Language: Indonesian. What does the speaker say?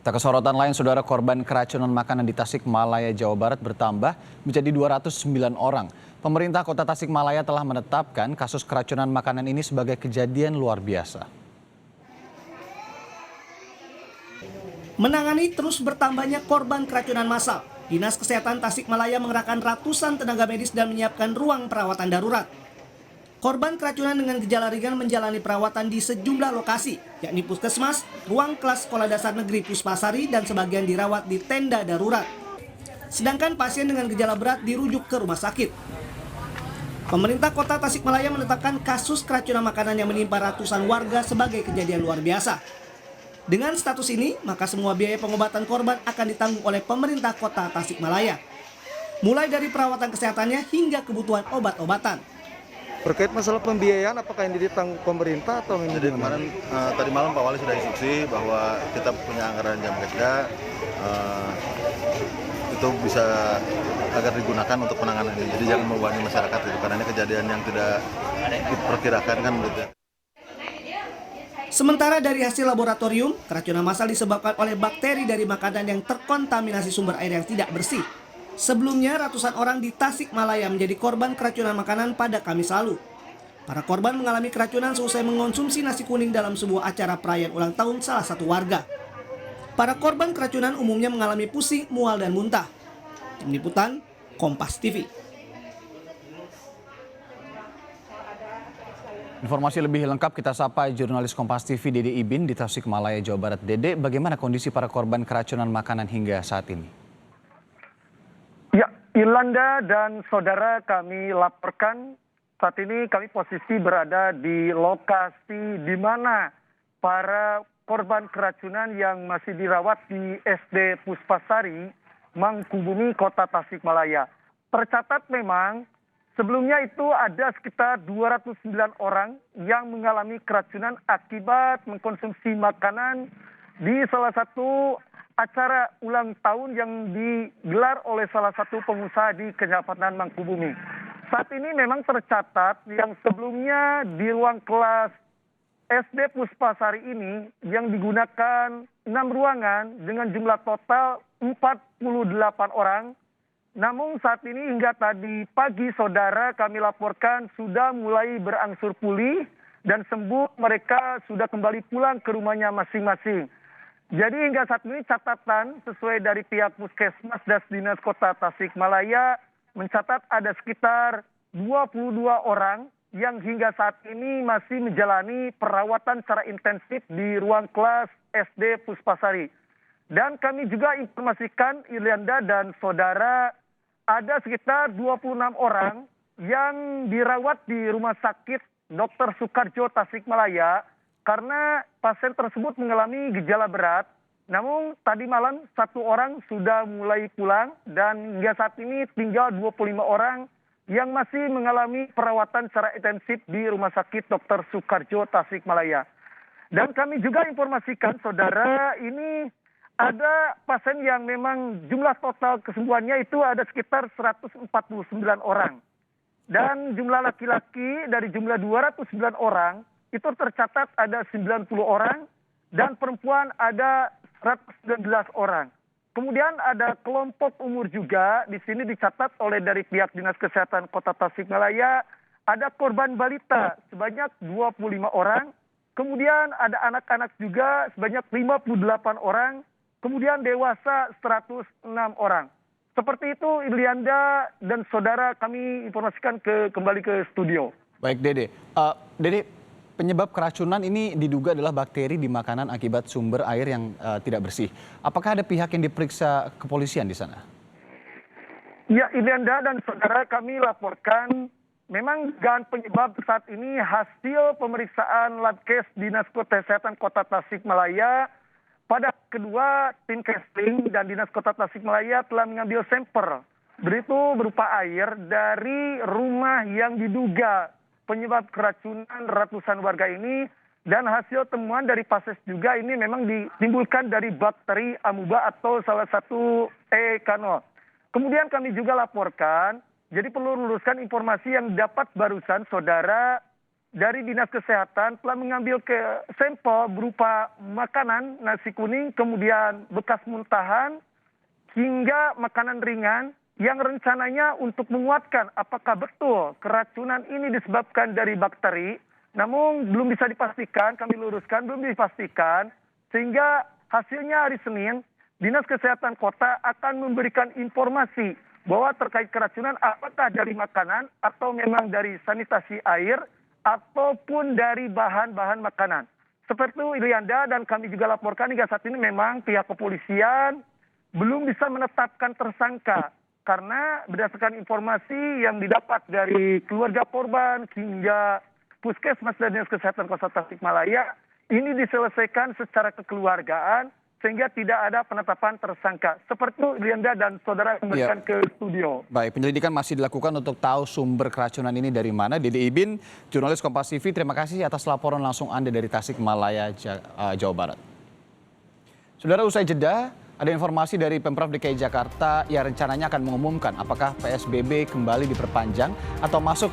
Tak kesorotan lain, saudara, korban keracunan makanan di Tasikmalaya, Jawa Barat bertambah menjadi 209 orang. Pemerintah Kota Tasikmalaya telah menetapkan kasus keracunan makanan ini sebagai kejadian luar biasa. Menangani terus bertambahnya korban keracunan massal, Dinas Kesehatan Tasikmalaya mengerahkan ratusan tenaga medis dan menyiapkan ruang perawatan darurat. Korban keracunan dengan gejala ringan menjalani perawatan di sejumlah lokasi, yakni puskesmas, ruang kelas sekolah dasar negeri Puspasari, dan sebagian dirawat di tenda darurat. Sedangkan pasien dengan gejala berat dirujuk ke rumah sakit. Pemerintah Kota Tasikmalaya menetapkan kasus keracunan makanan yang menimpa ratusan warga sebagai kejadian luar biasa. Dengan status ini, maka semua biaya pengobatan korban akan ditanggung oleh pemerintah Kota Tasikmalaya. Mulai dari perawatan kesehatannya hingga kebutuhan obat-obatan. Terkait masalah pembiayaan, apakah ini ditanggung pemerintah atau ini? Jadi kemarin tadi malam Pak Wali sudah instruksi bahwa kita punya anggaran jam kerja itu bisa agar digunakan untuk penanganan ini. Jadi jangan membebani masyarakat gitu, karena ini kejadian yang tidak diperkirakan kan gitu. Sementara dari hasil laboratorium, keracunan massal disebabkan oleh bakteri dari makanan yang terkontaminasi sumber air yang tidak bersih. Sebelumnya, ratusan orang di Tasikmalaya menjadi korban keracunan makanan pada Kamis lalu. Para korban mengalami keracunan seusai mengonsumsi nasi kuning dalam sebuah acara perayaan ulang tahun salah satu warga. Para korban keracunan umumnya mengalami pusing, mual, dan muntah. Tim Liputan, Kompas TV. Informasi lebih lengkap kita sapa jurnalis Kompas TV Dede Ibin di Tasikmalaya, Jawa Barat. Dede, bagaimana kondisi para korban keracunan makanan hingga saat ini? Ya, Yolanda dan saudara, kami laporkan saat ini kami posisi berada di lokasi di mana para korban keracunan yang masih dirawat di SD Puspasari, Mangkubumi, Kota Tasikmalaya. Tercatat memang sebelumnya itu ada sekitar 209 orang yang mengalami keracunan akibat mengkonsumsi makanan di salah satu acara ulang tahun yang digelar oleh salah satu pengusaha di Kecamatan Mangkubumi. Saat ini memang tercatat yang sebelumnya di ruang kelas SD Puspasari ini yang digunakan 6 ruangan dengan jumlah total 48 orang. Namun saat ini hingga tadi pagi, saudara, kami laporkan sudah mulai berangsur pulih dan sembuh, mereka sudah kembali pulang ke rumahnya masing-masing. Jadi hingga saat ini catatan sesuai dari pihak Puskesmas dan Dinas Kota Tasikmalaya mencatat ada sekitar 22 orang yang hingga saat ini masih menjalani perawatan secara intensif di ruang kelas SD Puspasari. Dan kami juga informasikan, Ilianda dan saudara, ada sekitar 26 orang yang dirawat di Rumah Sakit Dr. Soekarjo Tasikmalaya karena pasien tersebut mengalami gejala berat. Namun tadi malam satu orang sudah mulai pulang dan hingga saat ini tinggal 25 orang yang masih mengalami perawatan secara intensif di Rumah Sakit Dr. Soekarjo Tasikmalaya. Dan kami juga informasikan, saudara, ini ada pasien yang memang jumlah total kesembuhannya itu ada sekitar 149 orang. Dan jumlah laki-laki dari jumlah 209 orang itu tercatat ada 90 orang dan perempuan ada 119 orang. Kemudian ada kelompok umur juga di sini dicatat oleh dari pihak Dinas Kesehatan Kota Tasikmalaya, ada korban balita sebanyak 25 orang, kemudian ada anak-anak juga sebanyak 58 orang, kemudian dewasa 106 orang. Seperti itu, Ilianda dan saudara, kami informasikan kembali ke studio. Baik, Dede. Dede, penyebab keracunan ini diduga adalah bakteri di makanan akibat sumber air yang tidak bersih. Apakah ada pihak yang diperiksa kepolisian di sana? Ya, Ilianda dan saudara, kami laporkan memang dengan penyebab saat ini hasil pemeriksaan Labkes Dinas Kesehatan Kota Tasikmalaya pada kedua tim casting dan Dinas Kota Tasikmalaya telah mengambil sampel berupa air dari rumah yang diduga penyebab keracunan ratusan warga ini, dan hasil temuan dari Pases juga ini memang ditimbulkan dari bakteri amuba atau salah satu E-kanol. Kemudian kami juga laporkan, jadi perlu luruskan informasi yang dapat barusan, saudara, dari Dinas Kesehatan telah mengambil sampel berupa makanan, nasi kuning, kemudian bekas muntahan, hingga makanan ringan yang rencananya untuk menguatkan apakah betul keracunan ini disebabkan dari bakteri. Namun belum bisa dipastikan, kami luruskan, belum dipastikan, sehingga hasilnya hari Senin, Dinas Kesehatan Kota akan memberikan informasi bahwa terkait keracunan apakah dari makanan atau memang dari sanitasi air, ataupun dari bahan-bahan makanan. Seperti itu Ilianda, dan kami juga laporkan hingga saat ini memang pihak kepolisian belum bisa menetapkan tersangka. Karena berdasarkan informasi yang didapat dari keluarga korban hingga Puskesmas dan Dinas Kesehatan Kota Tasikmalaya, ini diselesaikan secara kekeluargaan sehingga tidak ada penetapan tersangka. Seperti itu Ilianda dan saudara kembalikan ke studio. Baik, penyelidikan masih dilakukan untuk tahu sumber keracunan ini dari mana. Dede Ibin, jurnalis Kompas TV, terima kasih atas laporan langsung Anda dari Tasikmalaya, Jawa Barat. Saudara, usai jeda, ada informasi dari Pemprov DKI Jakarta yang rencananya akan mengumumkan apakah PSBB kembali diperpanjang atau masuk